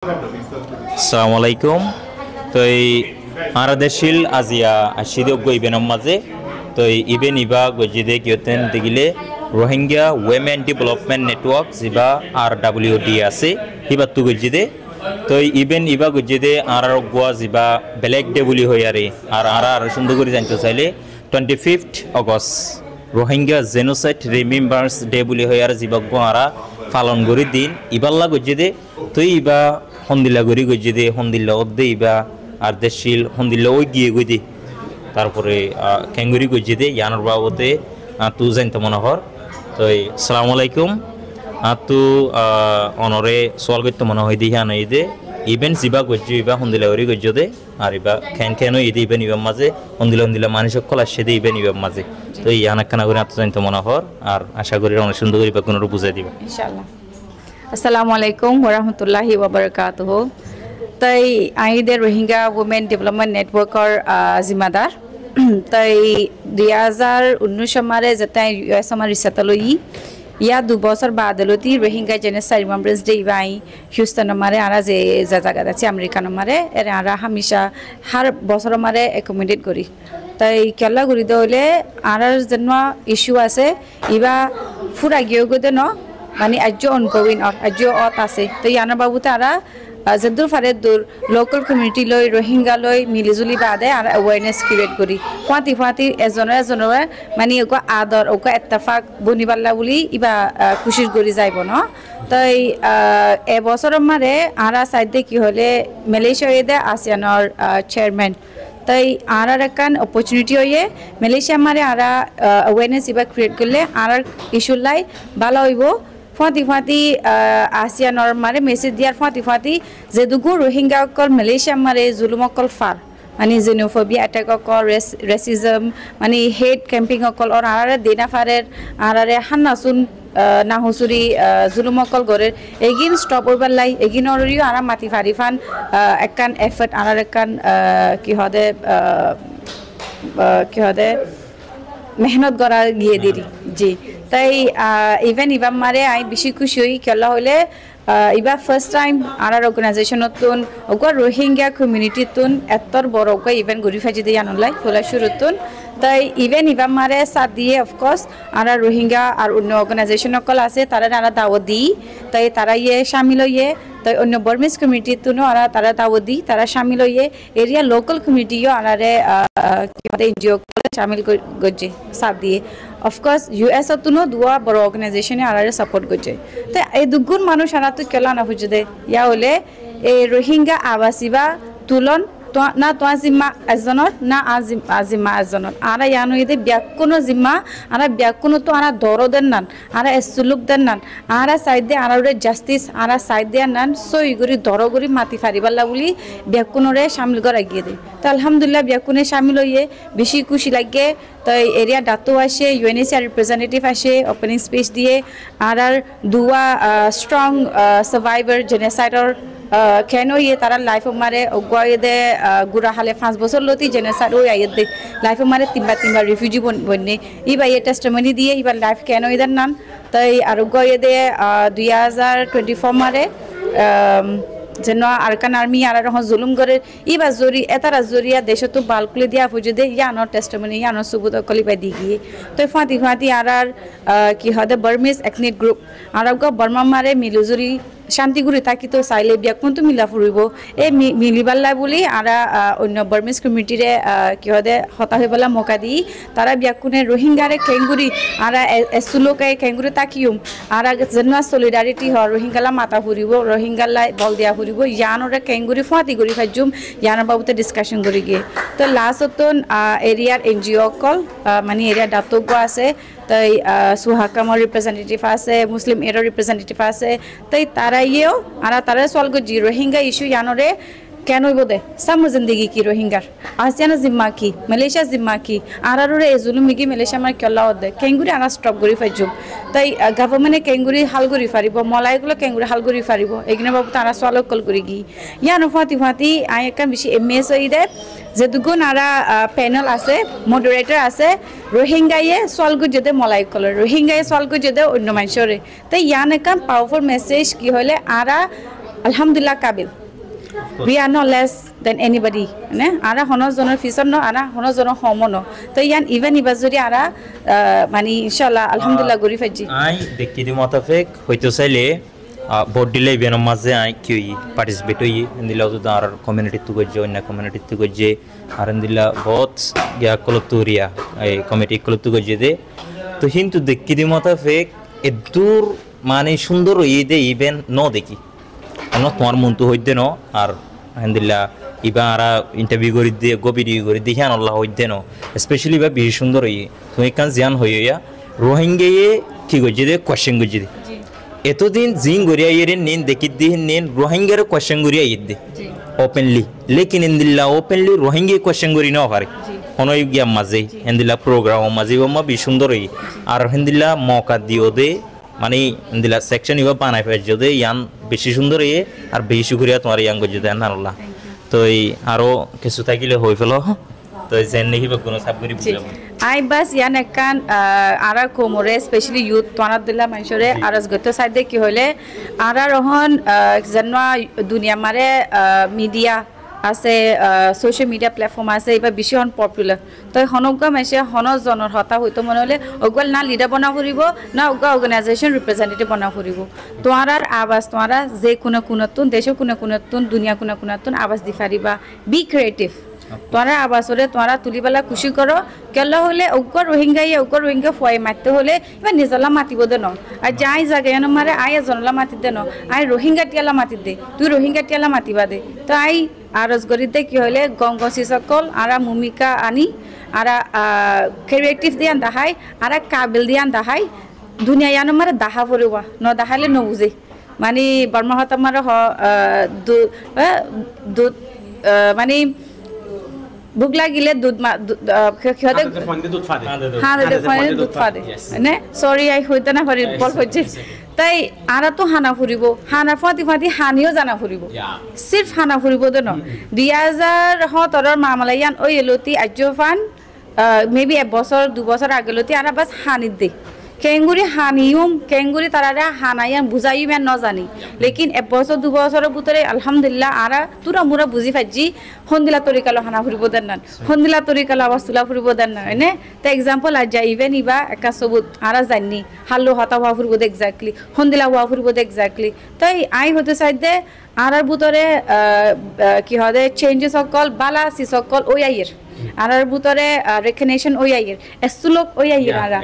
Assalamualaikum. Toi Aradesil Asia Ashido Goibenam Maze. Toi Iben Iba Gojide Kyoten Digile Rohingya Women Development Network Ziba RWD Ase Hibatu Gojide. Toi Iben Iba Gojide Aragua Ziba Belek Debuli Hoyare Ara Sunduguri Santosale 25th August Rohingya Genocide Remembrance Debuli Hoyare Ziba Guara Falon Guridin Iballa Gojide Toi Iba Hondilla Guri Gojide Hondilla Odde Iba Ardeshil Hondilla Ogie Gudi তারপরে ক্যাঙ্গুরি গজিদে ইয়ানর বাবতে তু জানতে মনে হর তো আসসালামু আলাইকুম তু অনরে সোয়াল করতে মনে হয় দিহা নই দে ইভেন জিবা গজি ইবা হন্দিলাগরি গজদে আর ইবা খেন খেন ইদি ইবেন ইবা মাঝে হন্দিলা মানুষ সকল আসে দে ইবেন ইবা মাঝে তো ইয়ানা কানা করে আত জানতে মনে হর আর আশা করি অনেক সুন্দর করে বা কোনো বুঝাই দিবা ইনশাআল্লাহ আসসালামু আলাইকুম ওয়া রাহমাতুল্লাহি ওয়া বারাকাতুহু তাই আইদের রোহিঙ্গা ওমেন ডেভেলপমেন্ট নেটওয়াৰ্কৰ জিম্মাদার তাই 2019 মারে যেটা ইউএস আমার রিসাতলই ইয়া 2 বছর বাদলতি রোহিঙ্গা জেনোসাইড রিমেম্বারেন্স ডে ইবাই হিউস্টন মারে আরা যে জায়গা আছে আমেরিকা মারে এর আরা হামেশা হার বছর মারে অ্যাকোমোডেট করি তাই কেলা করি দলে আরার জন্য ইস্যু আছে ইবা ফুরা গিয়ে গদে ন মানে আজ অনগোইং আজ অত আছে তো ইয়ানা বাবু তারা জেদুর ফারে দূর লোকাল কমিউনিটি লই রোহিঙ্গা লই মিলিজুলি বাদে আর অ্যাওয়ারনেস ক্রিয়েট করি ফাঁতি এজনের মানে ওকে আদর ওকে ইত্তেফাক বনিবাল্লা বলি ইবা খুশির করি যাইব ন তাই এবছর মারে আরা সাইডে কি হলে মালয়েশিয়া দে আসিয়ানর চেয়ারম্যান তাই আর একান অপরচুনিটি হয়ে মালয়েশিয়া মারে আরা অ্যাওয়ারনেস ইবা ক্রিয়েট করলে আর ইস্যু লাই ভালো হইব ফাঁতি আসিয়ানর মারে মেসেজ দিয়ার ফাঁতি যে দুগু রোহিঙ্গা অকল মালয়েশিয়া মারে জুলুম অকল ফার মানে জেনোফোবিয়া অ্যাটাক অকল রেসিজম মানে হেট ক্যাম্পিং অকল আর আরারে দেনা ফারের আরারে হান্নাসুন না হুসুরি জুলুম অকল গরের এগিন স্টপ হইবার লাই এগিন অরিও আরা মাটি ফারি ফান একান এফর্ট আরার একান কি হদে মেহনত করা গিয়ে দিরি জি তাই ইভেন ইবা মারে আই বেশি খুশি হই কেলা হলে ইবা ফার্স্ট টাইম আর অর্গানাইজেশন তুন ওগা রোহিঙ্গা কমিউনিটি তুন এতর বড় ওগা ইভেন্ট গরি ফাজি দিয়ে আনলাই খোলা শুরু তুন তাই ইভেন ইবা মারে সাথ দিয়ে অফকোর্স আর রোহিঙ্গা আর অন্য অর্গানাইজেশন সকল আছে তারা আরা দাওয়াত দিই তাই তারা ইয়ে শামিল হইয়ে তাই অন্য বর্মিস কমিউনিটি তুনো আর তারা দাওয়াত দিই তারা শামিল হইয়ে এরিয়া লোকাল কমিউনিটিও আরারে এনজিও শামিল করছে সাথ দিয়ে অফকোর্স ইউএস তুনো দুয়া বড় অর্গানাইজেশনে আরারে সাপোর্ট করছে তাই এই দুগুণ মানুষ আরা তো কেলা না খুঁজে দে ইয়া হলে এই রোহিঙ্গা আবাসিবা তুলন না তোয়া জিম্মা এজনৰ না আজিম্মা এজনৰ আরা ইয়ানো ইদে ব্যাকুনো জিম্মা আরা ব্যাকুনো তো আরা দরদের নান আরা এসুলুক দেন নান আরা সাইডে আরারে জাস্টিস আরা সাইডে নান সইগুরি দরগুরি মাটি ফারিবাল্লা বলি ব্যাকুনরে শামিল করা গিয়ে দে তো আলহামদুলিল্লাহ ব্যাকুনে শামিল হইয়ে বেশি খুশি লাগে তো এরিয়া ডাতো আসে ইউএনএসিআর রিপ্রেজেন্টেটিভ আসে ওপেনিং স্পিচ দিয়ে আর দুয়া স্ট্রং সার্ভাইভার জেনোসাইডর কেন ইয়ে তারা লাইফ মারে অগুয়ে দে গুড়া হালে 5 বছর লতি জেনোসাইড ওই আইয়ে দে লাইফ মারে তিনবার রিফিউজি বন্নে ইবা ইয়ে টেস্টিমনি দিয়ে ইবা লাইফ কেন ইদার নান তাই আর অগুয়ে দে 2024 মারে যেন আরকান আর্মি আর রহ জুলুম করে ইবা জরি এতারা জরিয়া দেশ তো বালকুলে দিয়া ফুজে দে ইয়ানোর টেস্টিমনি ইয়ানোর সুবুত কলিপাই দি গিয়ে তো ফাঁতি আর কি হদে বার্মিস একনিট গ্রুপ আর বর্মা মারে মিলুজুরি শান্তিগুড়ি থাকি তো চাইলে ব্যাকুণ তো মিলা ফুরিব এই মিলিবাল্লা বলি আরা অন্য বার্মিস কমিউনিটিরে কি হদে হতা হয়ে পেলা মৌকা দি তারা ব্যাকুণে রোহিঙ্গারে খেঙ্গুরি আরা এসুলোকে খেঙ্গুরি তাকিউম আরা যেন সলিডারিটি হয় রোহিঙ্গালা মাতা ফুরিব রোহিঙ্গালা বল দিয়া ফুরিব ইয়ানরে খেঙ্গুরি ফাঁতি গুড়ি ফাজুম ইয়ানোর বাবুতে ডিসকাশন করি গিয়ে তো লাস্টত এরিয়ার এনজিও অকল মানে এরিয়া ডাতজ্ঞ আছে তাই সুহাকামর রিপ্রেজেন্টেটিভ আছে মুসলিম এরর রিপ্রেজেন্টেটিভ আছে তাই তারা ইয়েও আর তারা সলভ করছি রোহিঙ্গা ইস্যু ইয়ানোরে কেন বোধে সামু জিন্দগি কি রোহিঙ্গার আসিয়ানা জিম্মা কি মালয়েশিয়া জিম্মা কি আরারে এজুলুম মিকি মালয়েশিয়া আমার কেলা দে কেঙ্গুরি আনা স্টপ করি ফাইজুম তাই গভর্নমেন্টে কেঙ্গুরি হাল করি ফারিব মলাইগুলো কেঙ্গুরি হাল করি ফারিব এগিনা বাবু তারা সলভ কল করি গি ইয়ানো ফাতি আই একটা বেশি এমএস হই দে যে দুগুণ আরা প্যানেল আছে মডারেটর আছে রোহিঙ্গায়ে সলভ যেতে মলাই কলর রোহিঙ্গায়ে সলভ যেতে অন্য মানুষরে তাই ইয়ান একটা পাওয়ারফুল মেসেজ কি হলে আরা alhamdulillah kabil. We are not less than anybody. Ne? Ara honos jonor fisor no, ara honos jonor homo no. To yan even iba jodi ara mani inshallah alhamdulillah gori faji. Ai dekhi di motafek hoito saile board delay beno maze ai ki participate hoyi indila to dar community tu gojje onna community tu gojje arandilla bahut ya koloturia ai committee kolotu gojje de to hintu dekhi di motafek edur mane সুন্দর hoyi de even no dekhi ono তোমার মন্তু হইতে ন আর আলহামদুলিল্লাহ ইবারা interview করি দিয়ে গো video করি দেখান আল্লাহ হইতে ন specially বা বেশি সুন্দর হই তুমি কান জিয়ান হইয়া রোহিঙ্গায়ে কি গজি দে কোশ্চেন গজি দে এতদিন জিং গরিয়া ইরে নিন দেখি দিন নিন রোহিঙ্গার কোশ্চেন গরিয়া ইদে ওপেনলি লেকিন ইনদিল্লাহ ওপেনলি রোহিঙ্গা কোশ্চেন গরি না পারে কোনোই গিয়া মাঝে ইনদিল্লাহ প্রোগ্রাম মাঝে ওমা বেশি সুন্দর হই আর ইনদিল্লাহ মৌকা দিও দে মানে ইনদিলা সেকশন ইবা বানাই ফেল যদি ইয়ান বেশি সুন্দর ইয়ে আর বেশি শুকরিয়া তোমার ইয়ান গজি দেন আল্লাহ তো এই আরো কিছু থাকিলে হই ফেল তো জেন নেহি বগুনো সাব করি বুঝলাম আই বাস ইয়ান একান আরা কোমরে স্পেশালি ইউথ তোনাদুল্লাহ মাইশরে আরস গত সাইডে কি হইলে আরা রহন জানওয়া দুনিয়া মারে মিডিয়া আছে সোশ্যাল মিডিয়া প্ল্যাটফর্ম আছে এবার বেশি হন পপুলার তো হনগা মাইসে হনজ জনৰ হতা হইতো মনে হলে অগল না লিডার বনা ফুরিব না অগা অর্গানাইজেশন রিপ্রেজেন্টেটিভ বনা ফুরিব তোমার আওয়াজ তোমার যে কোনো কোনতুন দেশ কোনো কোনতুন দুনিয়া কোনো কোনতুন আওয়াজ দি ফারিবা বি ক্রিয়েটিভ তোমার আওয়াজ হলে তোমার তুলিবেলা খুশি করো কেলা হলে অগর রোহিঙ্গা ফুয়াই মারতে হলে এবার নিজলা মাতিব দে ন আর যাই জায়গায় মারে আই জনলা মাতি দে ন আই রোহিঙ্গা টিয়ালা মাতি দে তুই রোহিঙ্গা টিয়ালা মাতিবা দে তো আই আরজ গরিতে কি হলে গঙ্গসি সকল আরা ভূমিকা আনি আরা ক্রিয়েটিভ দিয়ান দাহাই আরা কাবিল দিয়ান দাহাই দুনিয়া ইয়ানো মারে দাহা ফুরিবা ন দাহালে নবুঝে মানে বর্মা হতা মারে দুধ মানে ভুক লাগিলে দুধ সিহঁতে দুধ ফাদে নে সরি আই হইতে না পারি বল হচ্ছে তাই আরা তো হানা ফুরিব হানা ফাতি ফাতি হানিও জানা ফুরিব সির্ফ হানা ফুরিব তো ন 2017 মামলায়ান ওই এলতি আজফান মেবি এক বছর 2 বছর আগেলতি আরা বাস হানি দে কেঙ্গুরি হানিউম কেঙ্গুরি তারা হানাইয়ান বুঝাই মেন ন জানি লেকিন এক বছর 2 বছরের ভিতরে আলহামদুলিল্লাহ আরা তুরা মুরা বুঝি ফাজি হন্দিলা তরিকালো হানা ফুরিব দেন না হন্দিলা তরিকালো আবার তুলা ফুরিব দেন না এনে তা এক্সাম্পল আজ যাই ইভেন ইবা একা সবুত আরা জানি হাল্লো হতা হওয়া ফুরিব দে এক্স্যাক্টলি হন্দিলা হওয়া ফুরিব দে এক্স্যাক্টলি তাই আই হতে চাই দে আরার ভিতরে কি হবে চেঞ্জেস সকল বালা সি সকল ওই আইয়ের আরার ভিতরে রেকগনিশন ওই আইয়ের এসুলোক ওই আইয়ের আরা